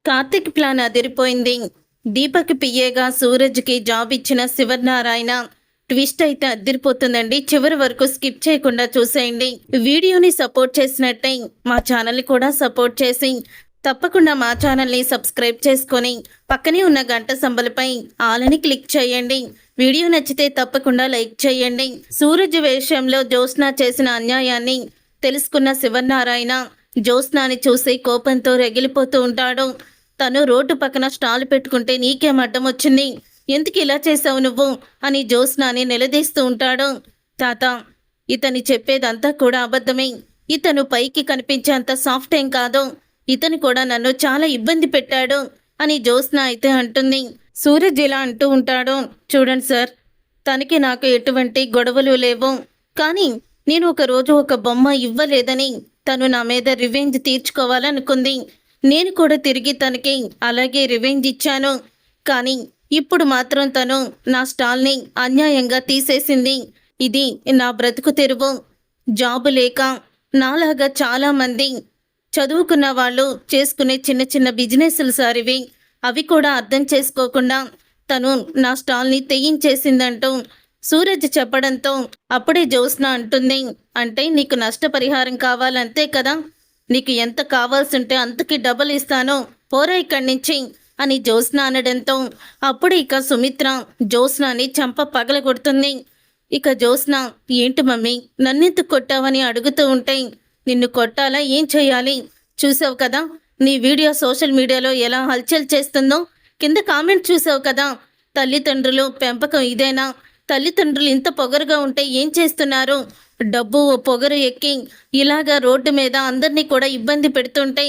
Karthik plan అదిరిపోయింది. Deepak పిఏగా సూరజ్కి job ఇచ్చిన Sivanarayana twist అయితే అదిరిపోతుందండి. చివరి వరకు స్కిప్ చేయకుండా చూసేయండి. వీడియోని సపోర్ట్ చేసినట్టే మా ఛానల్ని కూడా సపోర్ట్ చేసి తప్పకుండా మా ఛానల్ని సబ్స్క్రైబ్ చేసుకొని పక్కనే ఉన్న గంట సంబలపై ఆలని క్లిక్ చేయండి. వీడియో నచ్చితే తప్పకుండా లైక్ చేయండి. సూరజ్ విషయంలో జ్యోత్స్న చేసిన అన్యాయాన్ని తెలుసుకున్న శివనారాయణ జ్యోత్స్నాని చూసి కోపంతో రగిలిపోతూ ఉంటాడు. తను రోడ్డు పక్కన స్టాల్ పెట్టుకుంటే నీకేం అడ్డం వచ్చింది, ఎందుకు ఇలా చేసావు నువ్వు అని జ్యోత్స్నాని నిలదీస్తూ ఉంటాడు. తాత, ఇతని చెప్పేదంతా కూడా అబద్ధమే. ఇతను పైకి కనిపించేంత సాఫ్ట్ ఏం కాదు. ఇతను కూడా నన్ను చాలా ఇబ్బంది పెట్టాడు అని జ్యోత్స్న అయితే అంటుంది. సూరజ్ ఇలా అంటూ ఉంటాడు. చూడండి సార్, తనకి నాకు ఎటువంటి గొడవలు లేవు, కానీ నేను ఒకరోజు ఒక బొమ్మ ఇవ్వలేదని తను నా మీద రివెంజ్ తీర్చుకోవాలనుకుంది. నేను కూడా తిరిగి తనకి అలాగే రివెంజ్ ఇచ్చాను. కానీ ఇప్పుడు మాత్రం తను నా స్టాల్ని అన్యాయంగా తీసేసింది. ఇది నా బ్రతుకు తెరువు. జాబు లేక నాలాగా చాలామంది చదువుకున్న వాళ్ళు చేసుకునే చిన్న చిన్న బిజినెస్లు సార్ ఇవి. అవి కూడా అర్థం చేసుకోకుండా తను నా స్టాల్ని తెయించేసిందంటూ సూరజ్ చెప్పడంతో అప్పుడే జ్యోత్స్న అంటుంది, అంటే నీకు నష్టపరిహారం కావాలంతే కదా, నీకు ఎంత కావాల్సింటే అంతకి డబల్ ఇస్తాను, పోరా ఇక్కడి నుంచి అని జ్యోత్స్న అనడంతో అప్పుడు ఇక సుమిత్ర జ్యోత్స్నాని చంప పగలగొడుతుంది. ఇక జ్యోత్స్న, ఏంటి మమ్మీ నన్నెందుకు కొట్టావని అడుగుతూ ఉంటే, నిన్ను కొట్టాలా ఏం చేయాలి, చూసావు కదా నీ వీడియో సోషల్ మీడియాలో ఎలా హల్చల్ చేస్తుందో, కింద కామెంట్ చూసావు కదా, తల్లిదండ్రులు పెంపకం ఇదేనా, తల్లిదండ్రులు ఇంత పొగరుగా ఉంటే ఏం చేస్తున్నారు, డబ్బు పొగరు ఎక్కి ఇలాగా రోడ్డు మీద అందరినీ కూడా ఇబ్బంది పెడుతుంటే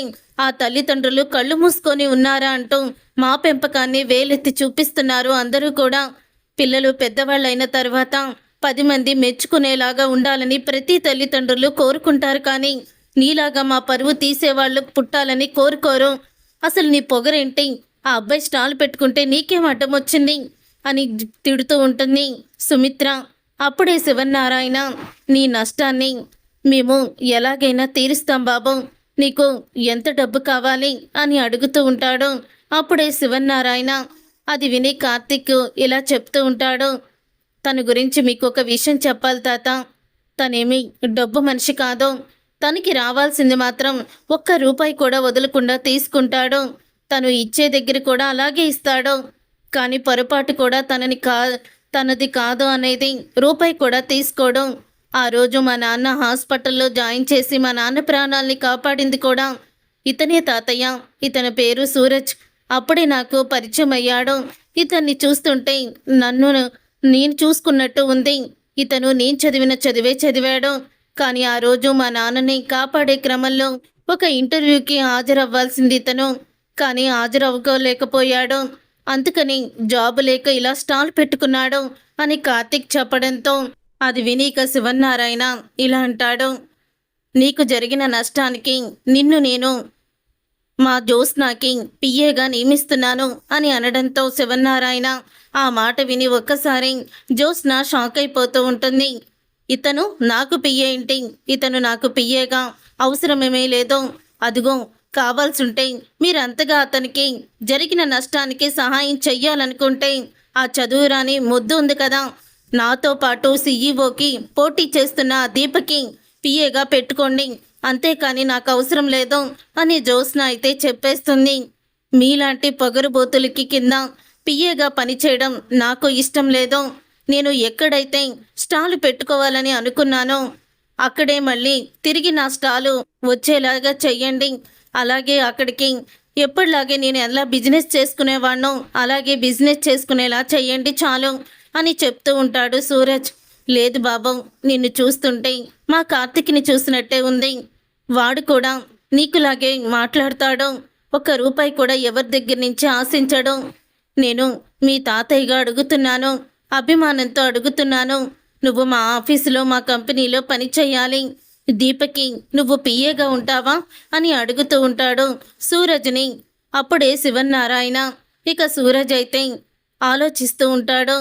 ఆ తల్లిదండ్రులు కళ్ళు మూసుకొని ఉన్నారా అంటూ మా పెంపకాన్ని వేలెత్తి చూపిస్తున్నారు అందరూ కూడా. పిల్లలు పెద్దవాళ్ళైన తర్వాత 10 మంది మెచ్చుకునేలాగా ఉండాలని ప్రతి తల్లిదండ్రులు కోరుకుంటారు, కానీ నీలాగా మా పరువు తీసేవాళ్ళు పుట్టాలని కోరుకోరు. అసలు నీ పొగరేంటి, ఆ అబ్బాయి స్టాల్ పెట్టుకుంటే నీకేం అడ్డం వచ్చింది అని తిడుతూ ఉంటుంది సుమిత్ర. అప్పుడే శివనారాయణ, నీ నష్టాన్ని మేము ఎలాగైనా తీరుస్తాం బాబు, నీకు ఎంత డబ్బు కావాలి అని అడుగుతూ ఉంటాడు. అప్పుడే శివనారాయణ అది విని కార్తిక్ ఇలా చెప్తూ ఉంటాడు, తన గురించి మీకు ఒక విషయం చెప్పాలి తాత, తనేమి డబ్బు మనిషి కాదు, తనకి రావాల్సింది మాత్రం ₹1 కూడా వదలకుండా తీసుకుంటాడు. తను ఇచ్చే దగ్గర కూడా అలాగే ఇస్తాడు, కానీ పొరపాటు కూడా తనది కాదు అనేది ₹1 కూడా తీసుకోవడం. ఆ రోజు మా నాన్న హాస్పిటల్లో జాయిన్ చేసి మా నాన్న ప్రాణాల్ని కాపాడింది కూడా ఇతనే తాతయ్య. ఇతని పేరు సూరజ్. అప్పుడే నాకు పరిచయం అయ్యాడు. ఇతన్ని చూస్తుంటే నేను చూసుకున్నట్టు ఉంది. ఇతను నేను చదివిన చదివే చదివాడు, కానీ ఆ రోజు మా నాన్నని కాపాడే క్రమంలో ఒక ఇంటర్వ్యూకి హాజరవ్వాల్సింది ఇతను, కానీ హాజరవ్వలేకపోయాడు. అందుకని జాబు లేక ఇలా స్టాల్ పెట్టుకున్నాడు అని కార్తిక్ చెప్పడంతో అది విని ఇక శివనారాయణ ఇలా అంటాడు, నీకు జరిగిన నష్టానికి నిన్ను నేను మా జ్యోత్స్నాకి పిఏగా నియమిస్తున్నాను అని అనడంతో శివనారాయణ ఆ మాట విని ఒక్కసారి జ్యోత్స్న షాక్ అయిపోతూ ఉంటుంది. ఇతను నాకు పిఏ ఏంటి, ఇతను నాకు పిఏగా అవసరమేమీ లేదో, అదిగో కావాల్సుంటే మీరంతగా అతనికి జరిగిన నష్టానికి సహాయం చెయ్యాలనుకుంటే ఆ చదువురాని ముద్దు ఉంది కదా, నాతో పాటు సీఈఓకి పోటీ చేస్తున్న దీపకి పిఏగా పెట్టుకోండి, అంతేకాని నాకు అవసరం లేదు అని జ్యోత్స్న అయితే చెప్పేస్తుంది. మీలాంటి పొగరుబోతులకి కింద పిఏగా పనిచేయడం నాకు ఇష్టం లేదు. నేను ఎక్కడైతే స్టాలు పెట్టుకోవాలని అనుకున్నానో అక్కడే మళ్ళీ తిరిగి నా స్టాలు వచ్చేలాగా చెయ్యండి. అలాగే అక్కడికి ఎప్పటిలాగే నేను ఎలా బిజినెస్ చేసుకునేవాడినో అలాగే బిజినెస్ చేసుకునేలా చెయ్యండి చాలు అని చెప్తూ ఉంటాడు సూరజ్. లేదు బాబు, నిన్ను చూస్తుంటే మా కార్తిక్ని చూసినట్టే ఉంది. వాడు కూడా నీకులాగే మాట్లాడతాడు, ₹1 కూడా ఎవరి దగ్గర నుంచి ఆశించడు. నేను మీ తాతయ్యగా అడుగుతున్నాను, అభిమానంతో అడుగుతున్నాను, నువ్వు మా ఆఫీసులో మా కంపెనీలో పని చేయాలి, దీపకి నువ్వు పిఏగా ఉంటావా అని అడుగుతూ ఉంటాడు సూరజ్ని. అప్పుడే శివనారాయణ ఇక సూరజ్ అయితే ఆలోచిస్తూ ఉంటాడు.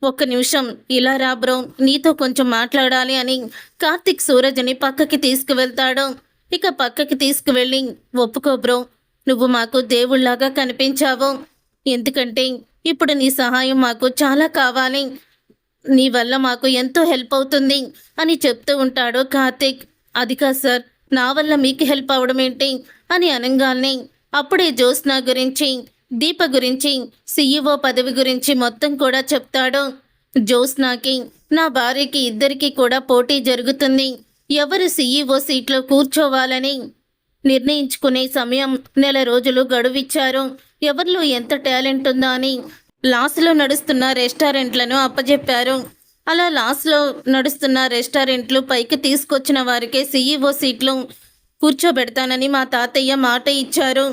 ఒక్క నిమిషం ఇలా రా బ్రో, నీతో కొంచెం మాట్లాడాలి అని కార్తిక్ సూరజ్ని పక్కకి తీసుకువెళ్తాడు. ఇక పక్కకి తీసుకువెళ్ళి, ఒప్పుకో బ్రో, నువ్వు మాకు దేవుళ్లాగా కనిపించావు. ఎందుకంటే ఇప్పుడు నీ సహాయం మాకు చాలా కావాలి. నీ వల్ల మాకు ఎంతో హెల్ప్ అవుతుంది అని చెప్తూ ఉంటాడు కార్తీక్. అది కాదు సార్, నా వల్ల మీకు హెల్ప్ అవడం ఏంటి అని అనగానే అప్పుడే జ్యోత్స్న గురించి, దీప గురించి, CEO పదవి గురించి మొత్తం కూడా చెప్తాడు. జ్యోత్స్నకి, నా భార్యకి ఇద్దరికి కూడా పోటీ జరుగుతుంది. ఎవరు CEO సీట్లో కూర్చోవాలని నిర్ణయించుకునే సమయం నెల రోజులు గడువిచ్చారు. ఎవరిలో ఎంత టాలెంట్ ఉందో అని లాస్లో నడుస్తున్న రెస్టారెంట్లను అప్పజెప్పారు. అలా లాస్లో నడుస్తున్న రెస్టారెంట్లు పైకి తీసుకొచ్చిన వారికే CEO సీట్లు కూర్చోబెడతానని మా తాతయ్య మాట ఇచ్చారు.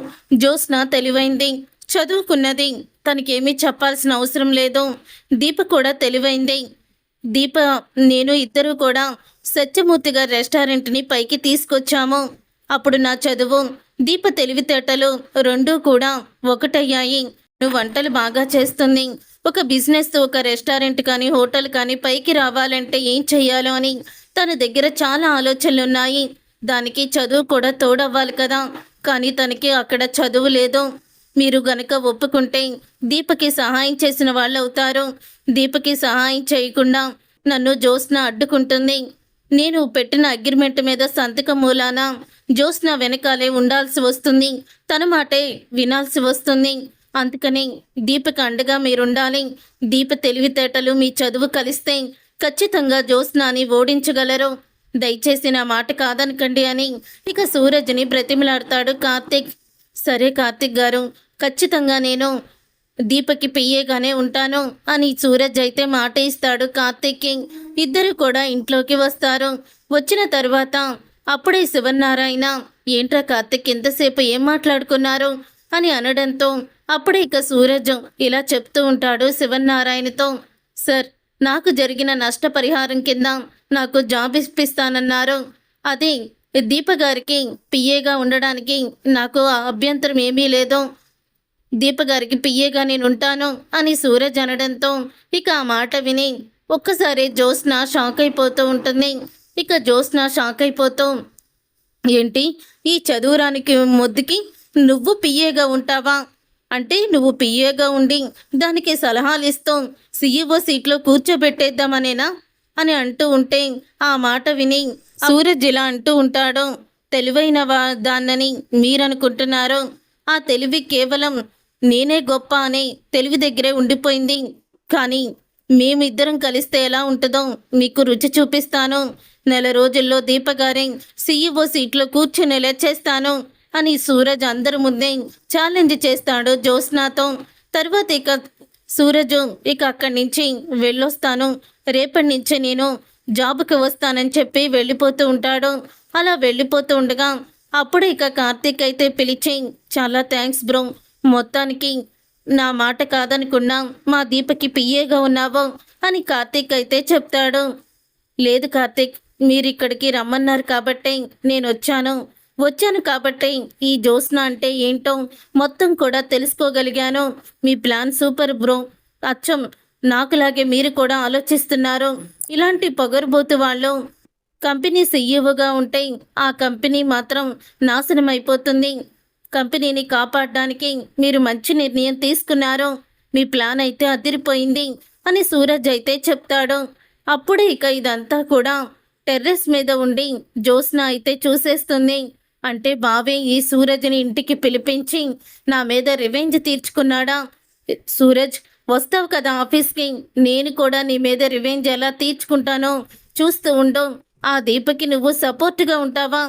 జ్యోత్స్న తెలివైంది, చదువుకున్నది, తనకేమీ చెప్పాల్సిన అవసరం లేదు. దీప కూడా తెలివైంది. దీప, నేను ఇద్దరు కూడా సత్యమూర్తిగా రెస్టారెంట్ని పైకి తీసుకొచ్చాము. అప్పుడు నా చదువు, దీప తెలివితేటలు రెండూ కూడా ఒకటయ్యాయి. నువ్వు వంటలు బాగా చేస్తుంది. ఒక బిజినెస్, ఒక రెస్టారెంట్ కానీ హోటల్ కానీ పైకి రావాలంటే ఏం చెయ్యాలో అని తన దగ్గర చాలా ఆలోచనలున్నాయి. దానికి చదువు కూడా తోడవ్వాలి కదా. కానీ తనకి అక్కడ చదువు లేదు. మీరు గనక ఒప్పుకుంటే దీపకి సహాయం చేసిన వాళ్ళు అవుతారు. దీపకి సహాయం చేయకుండా నన్ను జ్యోత్స్న అడ్డుకుంటుంది. నేను పెట్టిన అగ్రిమెంట్ మీద సంతకం మూలాన జ్యోత్స్న వెనకాలే ఉండాల్సి వస్తుంది. తన మాటే వినాల్సి వస్తుంది. అందుకని దీపకి అండగా మీరుండాలి. దీప తెలివితేటలు, మీ చదువు కలిస్తే ఖచ్చితంగా జ్యోత్స్నని ఓడించగలరు. దయచేసి నా మాట కాదనకండి అని ఇక సూరజ్ని బ్రతిమలాడతాడు కార్తీక్. సరే కార్తీక్ గారు, ఖచ్చితంగా నేను దీపకి పియ్యేగానే ఉంటాను అని సూరజ్ అయితే మాట ఇస్తాడు కార్తీక్కి. ఇద్దరు కూడా ఇంట్లోకి వస్తారు. వచ్చిన తర్వాత అప్పుడే శివనారాయణ, ఏంట్రా కార్తీక్, ఎంతసేపు ఏం మాట్లాడుకున్నారు అని అనడంతో అప్పుడే ఇక సూరజ్ ఇలా చెప్తూ ఉంటాడు శివనారాయణతో. సార్, నాకు జరిగిన నష్టపరిహారం కింద నాకు జాబ్ ఇప్పిస్తానన్నారు. అది దీప గారికి పిఏగా ఉండడానికి నాకు అభ్యంతరం ఏమీ లేదు. దీప గారికి పిఏగా నేను ఉంటాను అని సూరజ్ అనడంతో ఇక ఆ మాట విని ఒక్కసారి జ్యోత్స్న షాక్ అయిపోతూ ఉంటుంది. ఇక జ్యోత్స్న షాక్ అయిపోతూ, ఏంటి ఈ చదువురానికి మొద్దుకి నువ్వు పిఏగా ఉంటావా? అంటే నువ్వు పిఏగా ఉండి దానికి సలహాలు ఇస్తూ CEO సీట్లో కూర్చోబెట్టేద్దామనేనా అని అంటూ ఉంటే ఆ మాట విని సూరజ్ ఇలా అంటూ ఉంటాడు. తెలివైన దాన్నని మీరనుకుంటున్నారు. ఆ తెలివి కేవలం నేనే గొప్ప అనే తెలివి దగ్గరే ఉండిపోయింది. కానీ మేమిద్దరం కలిస్తే ఎలా ఉంటుందో మీకు రుచి చూపిస్తాను. నెల రోజుల్లో దీపగారే CEO సీట్లో కూర్చునేలా చేస్తాను అని సూరజ్ అందరి ముందే ఛాలెంజ్ చేస్తాడు జ్యోత్స్నతో. తర్వాత ఇక సూరజ్ అక్కడి నుంచి వెళ్ళొస్తాను, రేపటి నుంచి నేను జాబ్కి వస్తానని చెప్పి వెళ్ళిపోతూ ఉంటాడు. అలా వెళ్ళిపోతూ ఉండగా అప్పుడు ఇక కార్తీక్ అయితే పిలిచి, చాలా థ్యాంక్స్ బ్రో, మొత్తానికి నా మాట కాదనుకున్నా మా దీపకి పిఏగా ఉన్నావు అని కార్తీక్ అయితే చెప్తాడు. లేదు కార్తీక్, మీరు ఇక్కడికి రమ్మన్నారు కాబట్టే నేను వచ్చాను కాబట్టి ఈ జ్యోత్స్న అంటే ఏంటో మొత్తం కూడా తెలుసుకోగలిగాను. మీ ప్లాన్ సూపర్ బ్రో. అచ్చం నాకులాగే మీరు కూడా ఆలోచిస్తున్నారు. ఇలాంటి పొగరుబోతు వాళ్ళు కంపెనీ సీఈఓగా ఉంటే ఆ కంపెనీ మాత్రం నాశనం అయిపోతుంది. కంపెనీని కాపాడడానికి మీరు మంచి నిర్ణయం తీసుకున్నారు. మీ ప్లాన్ అయితే అదిరిపోయింది అని సూరజ్ అయితే చెప్తాడు. అప్పుడే ఇక ఇదంతా కూడా టెర్రస్ మీద ఉండి జ్యోత్స్న అయితే చూసేస్తుంది. అంటే బావే ఈ సూరజ్ని ఇంటికి పిలిపించి నా మీద రివెంజ్ తీర్చుకున్నాడా? సూరజ్, వస్తావు కదా ఆఫీస్కి, నేను కూడా నీ మీద రివెంజ్ ఎలా తీర్చుకుంటానో చూస్తూ ఉండు. ఆ దీపకి నువ్వు సపోర్ట్గా ఉంటావా?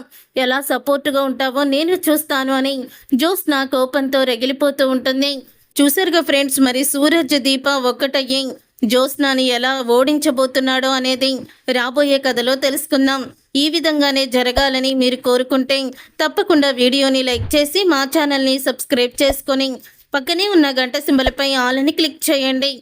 ఎలా సపోర్ట్గా ఉంటావో నేను చూస్తాను అని జ్యోత్స్న కోపంతో రగిలిపోతూ ఉంటుంది. చూసారుగా ఫ్రెండ్స్, మరి సూరజ్ దీప ఒక్కటయ్యి జ్యోత్స్నని ఎలా ఓడించబోతున్నాడో అనేది రాబోయే కథలో తెలుసుకుందాం. ఈ విధంగానే జరగాలని మీరు కోరుకుంటే తప్పకుండా వీడియోని లైక్ చేసి మా ఛానల్ని సబ్స్క్రైబ్ చేసుకొని పక్కనే ఉన్న గంట సింబల్పై ఆల్ అని క్లిక్ చేయండి.